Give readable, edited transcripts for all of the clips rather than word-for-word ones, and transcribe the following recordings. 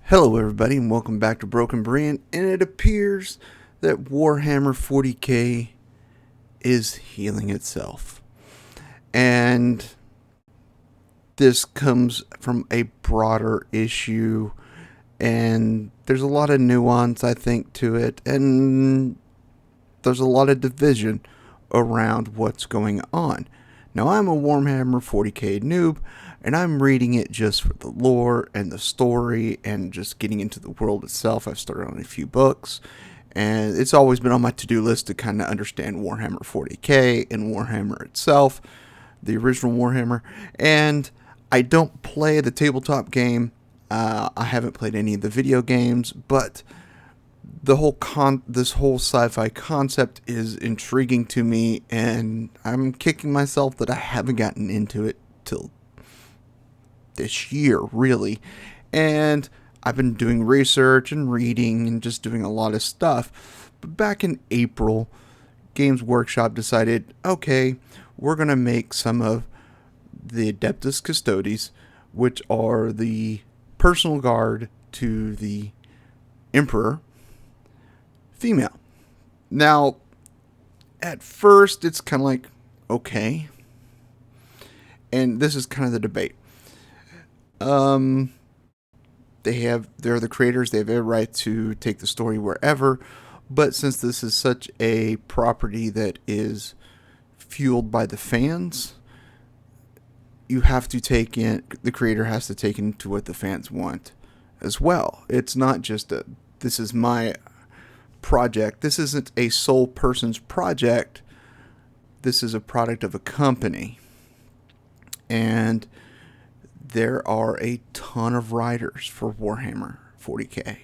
Hello everybody and welcome back to Broken Brand, and it appears that Warhammer 40k is healing itself. And this comes from a broader issue, and there's a lot of nuance, I think, to it, and there's a lot of division around what's going on. Now, I'm a Warhammer 40k noob, and I'm reading it just for the lore and the story and just getting into the world itself. I've started on a few books, and it's always been on my to-do list to kind of understand Warhammer 40k and Warhammer itself, the original Warhammer. And I don't play the tabletop game. I haven't played any of the video games, but the whole this whole sci-fi concept is intriguing to me, and I'm kicking myself that I haven't gotten into it till this year, really. And I've been doing research and reading and just doing a lot of stuff. But back in April, Games Workshop decided, okay, we're going to make some of the Adeptus Custodes, which are the personal guard to the Emperor, female. Now, at first, it's kind of like, okay. And this is kind of the debate. They're the creators, they have every right to take the story wherever, but since this is such a property that is fueled by the fans, you have to take in, the creator has to take into what the fans want as well. It's not just this is my project. This isn't a sole person's project. This is a product of a company. And there are a ton of writers for Warhammer 40k.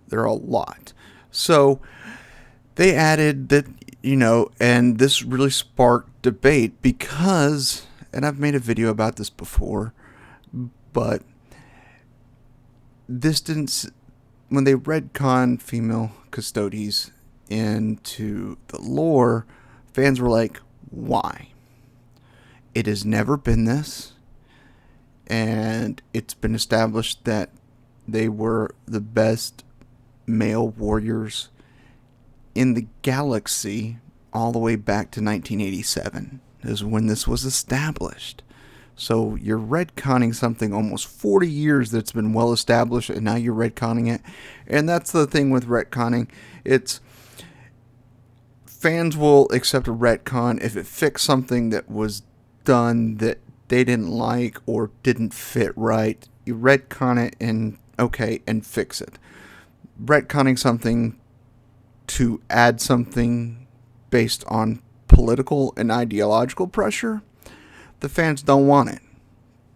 There are a lot. So they added that, and this really sparked debate because, and I've made a video about this before, but this didn't, when they retcon female Custodes into the lore, fans were like, why? It has never been this. And it's been established that they were the best male warriors in the galaxy all the way back to 1987 is when this was established. So you're retconning something almost 40 years that's been well established, and now you're retconning it. And that's the thing with retconning. It's fans will accept a retcon if it fixed something that was done that they didn't like or didn't fit right. You retcon it and fix it. Retconning something to add something based on political and ideological pressure, the fans don't want it.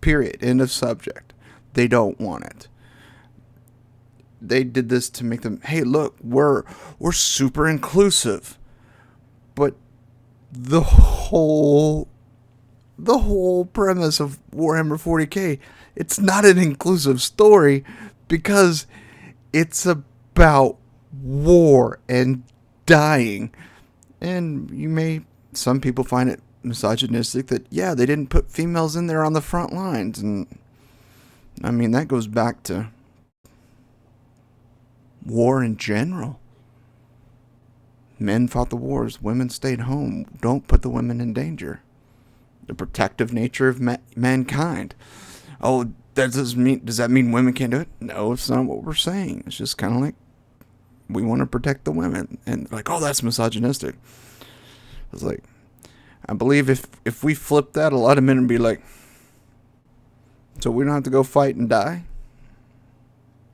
Period. End of subject. They don't want it. They did this to make them, hey, look, we're super inclusive. But the whole premise of Warhammer 40k, it's not an inclusive story because it's about war and dying. And some people find it misogynistic that, yeah, they didn't put females in there on the front lines. And I mean, that goes back to war in general. Men fought the wars, women stayed home. Don't put the women in danger. The protective nature of mankind. Oh, does that mean women can't do it? No, it's not what we're saying. It's just kind of like, we want to protect the women. And like, oh, that's misogynistic. It's like, I believe if we flip that, a lot of men would be like, so we don't have to go fight and die?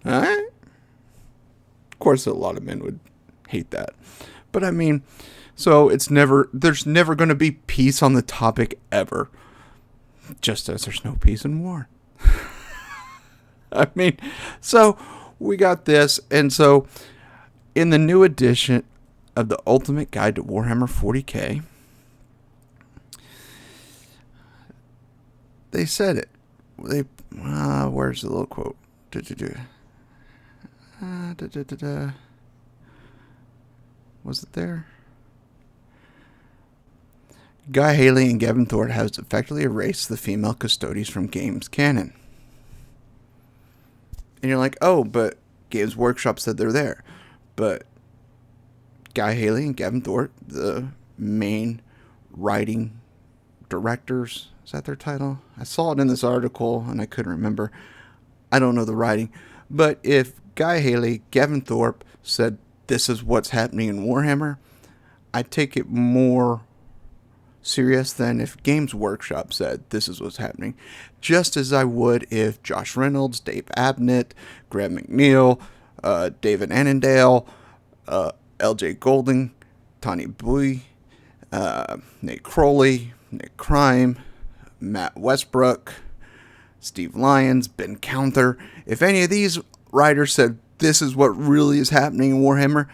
Alright? Of course, a lot of men would hate that. But I mean, so there's never going to be peace on the topic ever. Just as there's no peace in war. I mean, so we got this. And so in the new edition of the Ultimate Guide to Warhammer 40k, they said it. Where's the little quote? Was it there? Guy Haley and Gavin Thorpe has effectively erased the female Custodes from games canon. And you're like, oh, but Games Workshop said they're there. But Haley and Gavin Thorpe, the main writing directors, is that their title? I saw it in this article and I couldn't remember. I don't know the writing. But if Haley, Gavin Thorpe said this is what's happening in Warhammer, I take it more serious than if Games Workshop said this is what's happening. Just as I would if Josh Reynolds, Dave Abnett, Graham McNeil, David Annandale, LJ Golding, Tony Bui, Nate Crowley, Nick Crime, Matt Westbrook, Steve Lyons, Ben Counter. If any of these writers said this is what really is happening in Warhammer,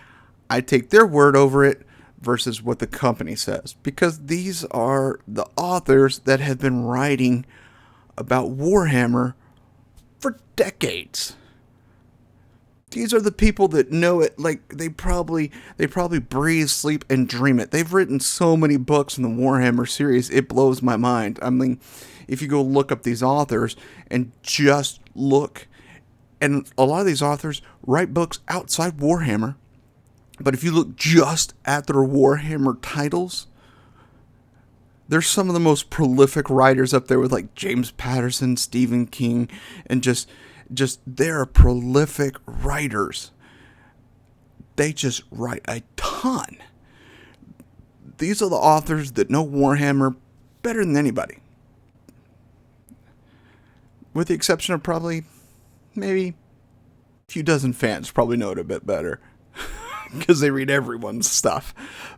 I take their word over it versus what the company says. Because these are the authors that have been writing about Warhammer for decades. These are the people that know it. Like, they probably breathe, sleep, and dream it. They've written so many books in the Warhammer series, it blows my mind. I mean, if you go look up these authors and just look, and a lot of these authors write books outside Warhammer, but if you look just at their Warhammer titles, there's some of the most prolific writers up there with like James Patterson, Stephen King, and just they're prolific writers. They just write a ton. These are the authors that know Warhammer better than anybody. With the exception of probably maybe a few dozen fans probably know it a bit better. Because they read everyone's stuff.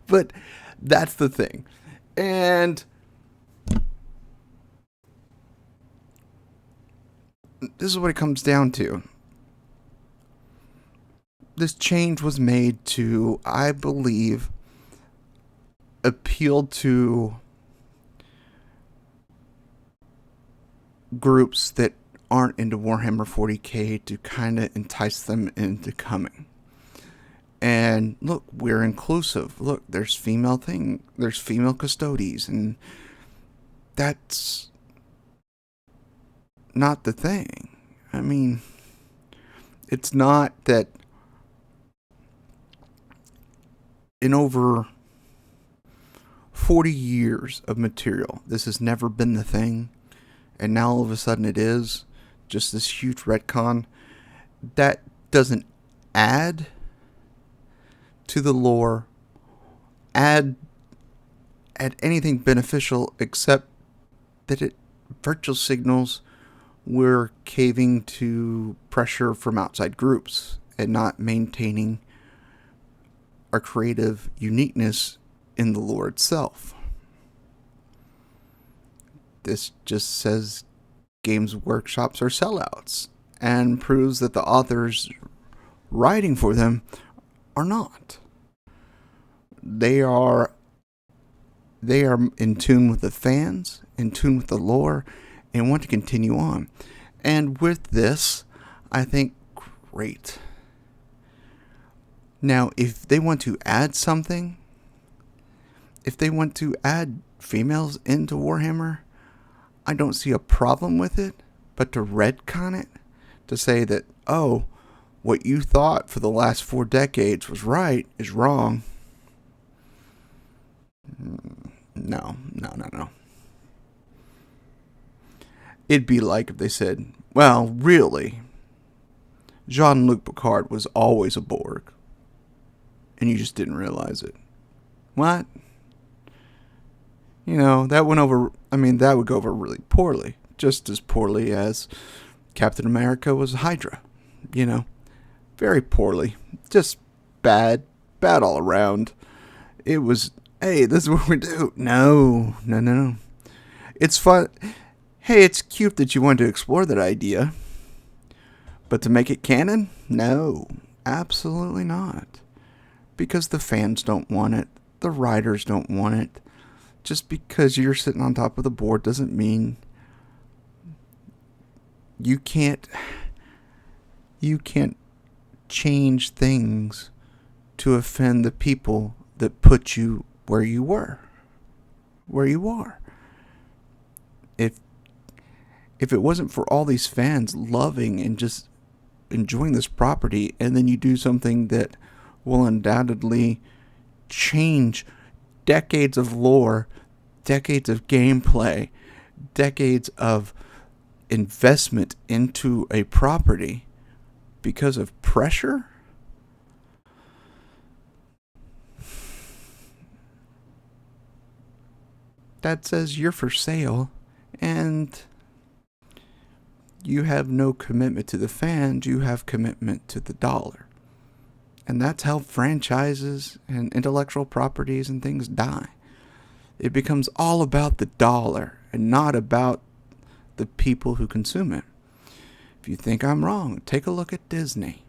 But that's the thing. And this is what it comes down to. This change was made to, I believe, appeal to groups that aren't into Warhammer 40k to kind of entice them into coming. And look, we're inclusive. Look, there's female Custodes, and that's not the thing. I mean, it's not that in over 40 years of material, this has never been the thing, and now all of a sudden it is. Just this huge retcon that doesn't add to the lore, add anything beneficial, except that it virtual signals we're caving to pressure from outside groups and not maintaining our creative uniqueness in the lore itself. This just says Games Workshops are sellouts and proves that the authors writing for them are not. They are in tune with the fans, in tune with the lore, and want to continue on. And with this, I think, great. Now, if they want to add something, if they want to add females into Warhammer, I don't see a problem with it. But to retcon it, to say that, oh, what you thought for the last 4 decades was right is wrong. No. It'd be like if they said, well, really, Jean-Luc Picard was always a Borg, and you just didn't realize it. What? You know, that would go over really poorly. Just as poorly as Captain America was Hydra. You know, very poorly. Just bad all around. It was, hey, this is what we do. No. It's fun. Hey, it's cute that you wanted to explore that idea. But to make it canon? No, absolutely not. Because the fans don't want it. The writers don't want it. Just because you're sitting on top of the board doesn't mean you can't change things to offend the people that put you where you are. If it wasn't for all these fans loving and just enjoying this property, and then you do something that will undoubtedly change decades of lore, decades of gameplay, decades of investment into a property because of pressure? That says you're for sale and you have no commitment to the fans, you have commitment to the dollar. And that's how franchises and intellectual properties and things die. It becomes all about the dollar and not about the people who consume it. If you think I'm wrong, take a look at Disney.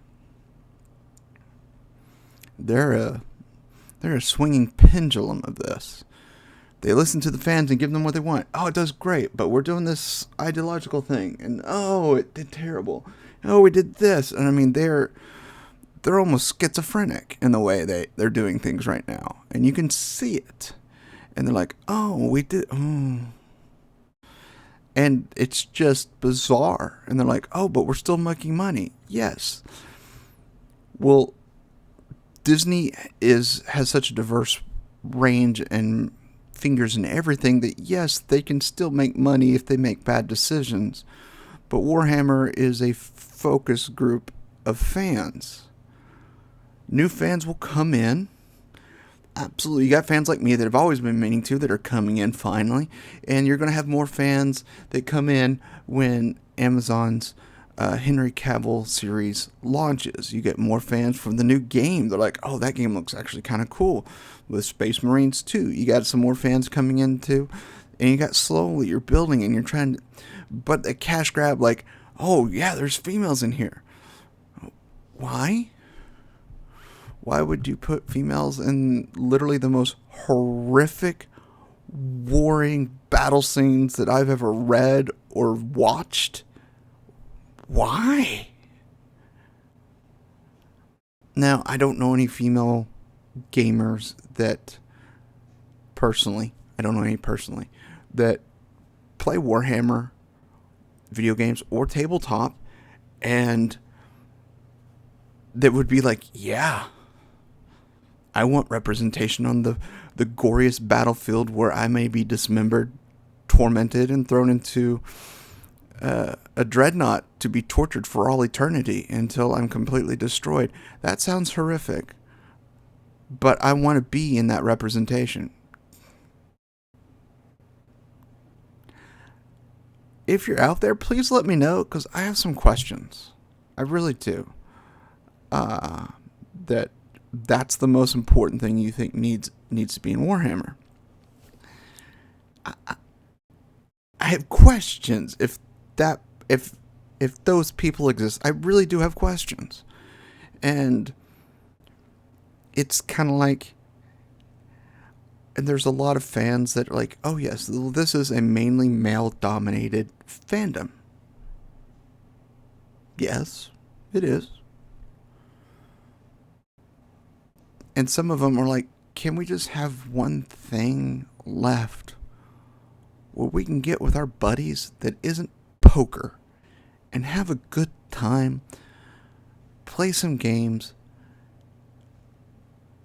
They're a swinging pendulum of this. They listen to the fans and give them what they want. Oh, it does great, but we're doing this ideological thing. And oh, it did terrible. Oh, we did this. And I mean, they're almost schizophrenic in the way they're doing things right now. And you can see it. And they're like, oh, we did. Oh. And it's just bizarre. And they're like, oh, but we're still making money. Yes. Well, Disney has such a diverse range and fingers in everything that yes, they can still make money if they make bad decisions. But Warhammer is a focus group of fans. New fans will come in. Absolutely. You got fans like me that have always been meaning to that are coming in finally. And you're going to have more fans that come in when Amazon's Henry Cavill series launches. You get more fans from the new game. They're like, oh, that game looks actually kind of cool. With Space Marines 2, you got some more fans coming in too. And you got slowly, you're building and you're trying to, but the cash grab like, oh yeah, there's females in here. Why? Why would you put females in literally the most horrific, warring battle scenes that I've ever read or watched? Why? Now, I don't know any female gamers that that play Warhammer video games or tabletop and that would be like, yeah, I want representation on the goriest battlefield where I may be dismembered, tormented, and thrown into a dreadnought to be tortured for all eternity until I'm completely destroyed. That sounds horrific. But I want to be in that representation. If you're out there, please let me know, because I have some questions. I really do. That's the most important thing you think needs to be in Warhammer. I have questions. If those people exist, I really do have questions. And it's kind of like, and there's a lot of fans that are like, oh yes, this is a mainly male-dominated fandom. Yes, it is. And some of them are like, can we just have one thing left where we can get with our buddies that isn't poker and have a good time, play some games,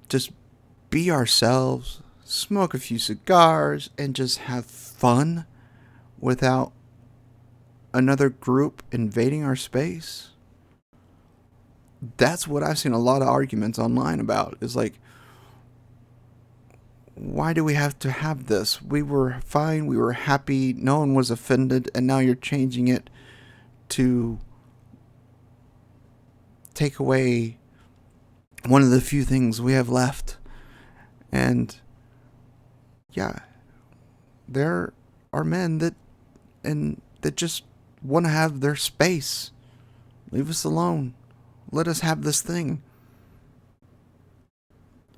just be ourselves, smoke a few cigars, and just have fun without another group invading our space? That's what I've seen a lot of arguments online about, is like, why do we have to have this? We were fine, we were happy, no one was offended, and now you're changing it to take away one of the few things we have left. And yeah, there are men that just want to have their space. Leave us alone. Let us have this thing.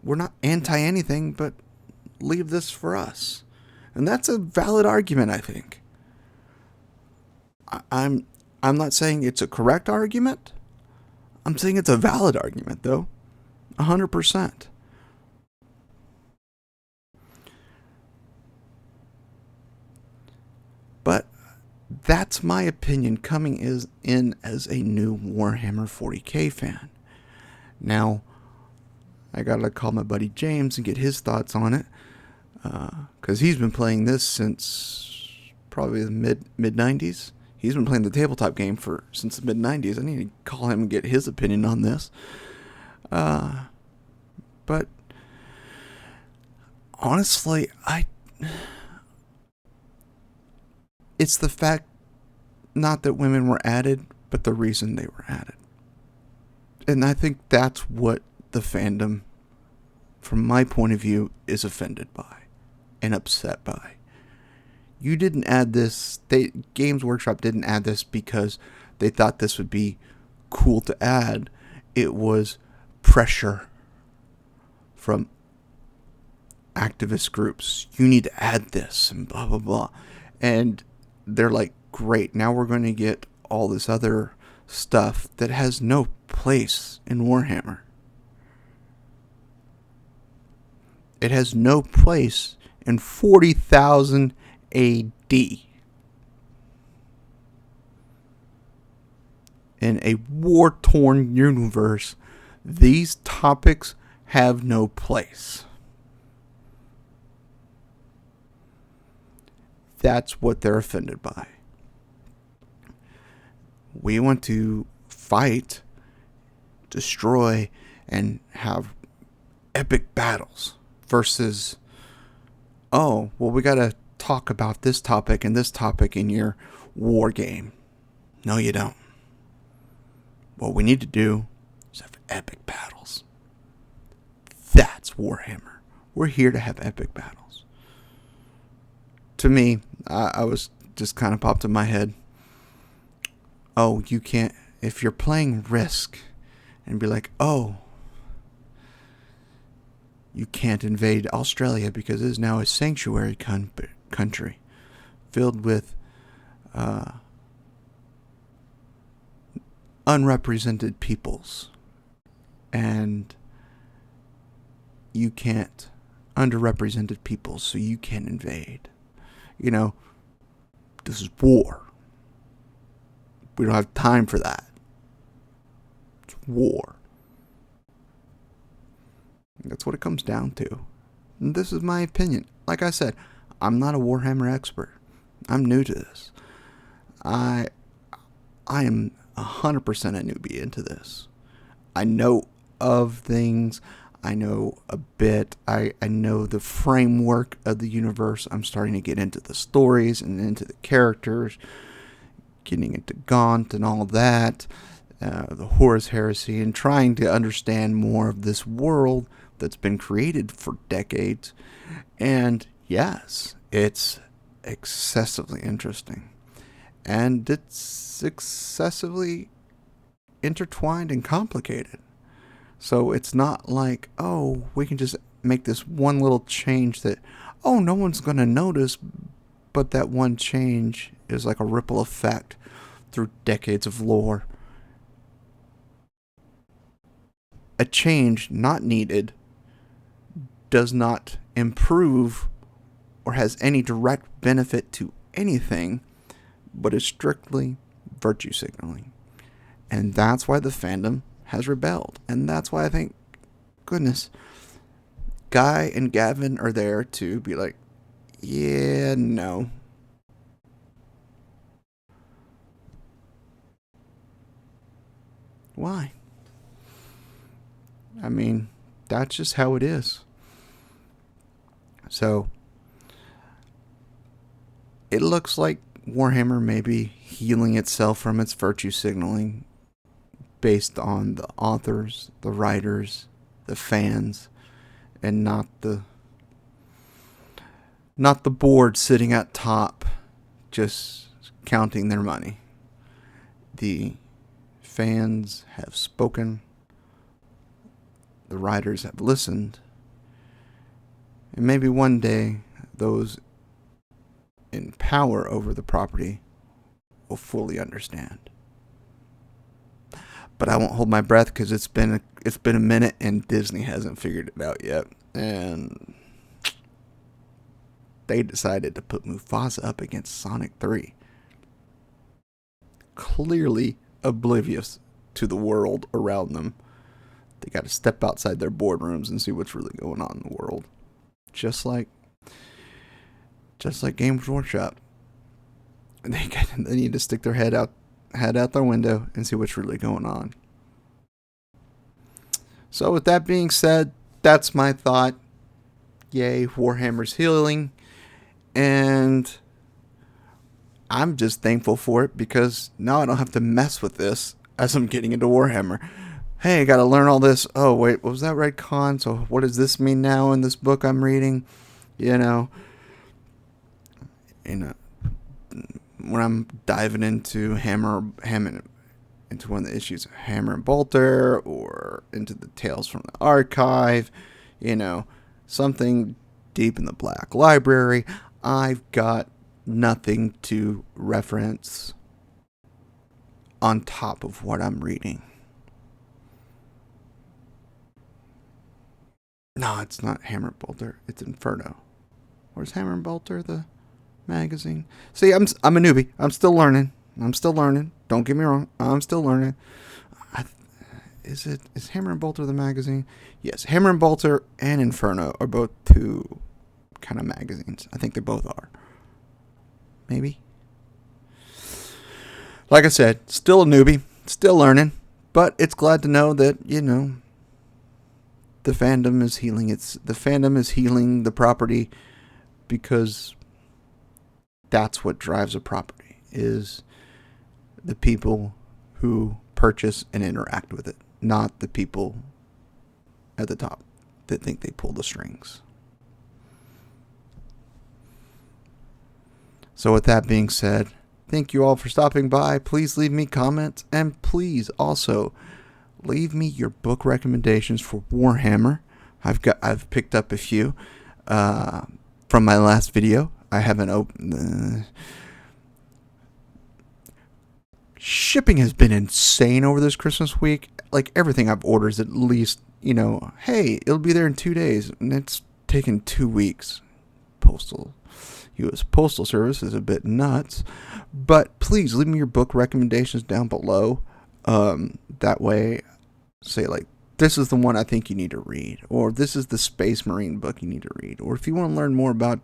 We're not anti anything, but leave this for us. And that's a valid argument, I think. I'm not saying it's a correct argument. I'm saying it's a valid argument, though. 100%. But that's my opinion coming in as a new Warhammer 40k fan. Now, I gotta call my buddy James and get his thoughts on it, because he's been playing this since probably the mid 90s. He's been playing the tabletop game since the mid 90s. I need to call him and get his opinion on this. But honestly, it's the fact, not that women were added, but the reason they were added. And I think that's what the fandom, from my point of view, is offended by and upset by. You didn't add this, Games Workshop didn't add this because they thought this would be cool to add. It was pressure from activist groups. You need to add this and blah, blah, blah. And they're like, great, now we're going to get all this other stuff that has no place in Warhammer. It has no place in 40,000 AD. In a war-torn universe, these topics have no place. That's what they're offended by. We want to fight, destroy, and have epic battles versus, oh, well, we gotta talk about this topic and this topic in your war game. No, you don't. What we need to do is have epic battles. That's Warhammer. We're here to have epic battles. To me, I was just kind of popped in my head. Oh, you can't, if you're playing Risk and be like, oh, you can't invade Australia because it is now a sanctuary country filled with unrepresented peoples, and you can't, underrepresented peoples, so you can't invade. You know, this is war. We don't have time for that. It's war. That's what it comes down to. And this is my opinion. Like I said, I'm not a Warhammer expert. I'm new to this. I am 100% a newbie into this. I know of things. I know a bit. I know the framework of the universe. I'm starting to get into the stories and into the characters. Getting into Gaunt and all that. The Horus Heresy. And trying to understand more of this world that's been created for decades. And yes, it's excessively interesting. And it's excessively intertwined and complicated. So it's not like, oh, we can just make this one little change that, oh, no one's going to notice, but that one change is like a ripple effect through decades of lore. A change not needed does not improve or has any direct benefit to anything, but is strictly virtue signaling. And that's why the fandom has rebelled. And that's why I think, goodness, Guy and Gavin are there to be like, yeah, no. Why? I mean, that's just how it is. So, it looks like Warhammer may be healing itself from its virtue signaling based on the authors, the writers, the fans, and not the board sitting at top just counting their money. The fans have spoken, the writers have listened, and maybe one day those in power over the property will fully understand. But I won't hold my breath because it's been a minute and Disney hasn't figured it out yet. And they decided to put Mufasa up against Sonic 3. clearly oblivious to the world around them. They got to step outside their boardrooms and see what's really going on in the world. Just like Games Workshop. They need to stick their head out their window and see what's really going on. So with that being said, that's my thought. Yay, Warhammer's healing. And I'm just thankful for it because now I don't have to mess with this as I'm getting into Warhammer. Hey, I got to learn all this. Oh, wait, what was that Retcon? So what does this mean now in this book I'm reading? You know, when I'm diving into into one of the issues of Hammer and Bolter or into the Tales from the Archive, something deep in the Black Library, I've got nothing to reference on top of what I'm reading. No, it's not Hammer and Bolter. It's Inferno. Where's Hammer and Bolter, the magazine? See, I'm a newbie. I'm still learning. Don't get me wrong. I'm still learning. Is Hammer and Bolter the magazine? Yes, Hammer and Bolter and Inferno are both two kind of magazines. I think they both are. Maybe. Like I said, still a newbie, still learning, but it's glad to know that, the fandom is healing. The fandom is healing the property because that's what drives a property, is the people who purchase and interact with it, not the people at the top that think they pull the strings. So with that being said, thank you all for stopping by. Please leave me comments, and please also leave me your book recommendations for Warhammer. I've picked up a few from my last video. I haven't opened. Shipping has been insane over this Christmas week. Like, everything I've ordered is at least, hey, it'll be there in 2 days, and it's taken 2 weeks. U.S. Postal Service is a bit nuts. But please leave me your book recommendations down below. That way, say, like, this is the one I think you need to read, or this is the Space Marine book you need to read, or if you want to learn more about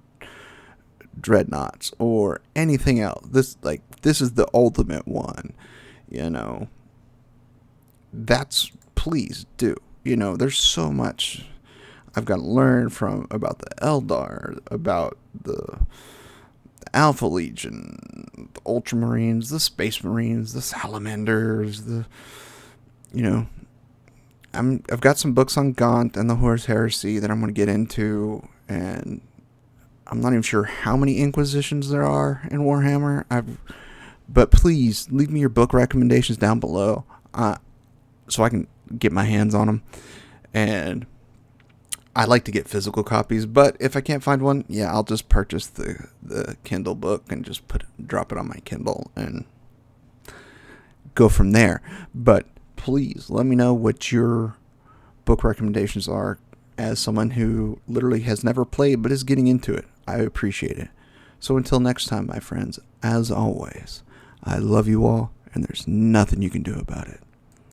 dreadnoughts or anything else, this is the ultimate one. That's, please do. There's so much I've got to learn about the Eldar, about the Alpha Legion, the Ultramarines, the Space Marines, the Salamanders, I've got some books on Gaunt and the Horus Heresy that I'm going to get into, and I'm not even sure how many Inquisitions there are in Warhammer. But please leave me your book recommendations down below, so I can get my hands on them. And I like to get physical copies, but if I can't find one, I'll just purchase the Kindle book and just drop it on my Kindle and go from there. But please let me know what your book recommendations are as someone who literally has never played but is getting into it. I appreciate it. So until next time, my friends, as always, I love you all, and there's nothing you can do about it.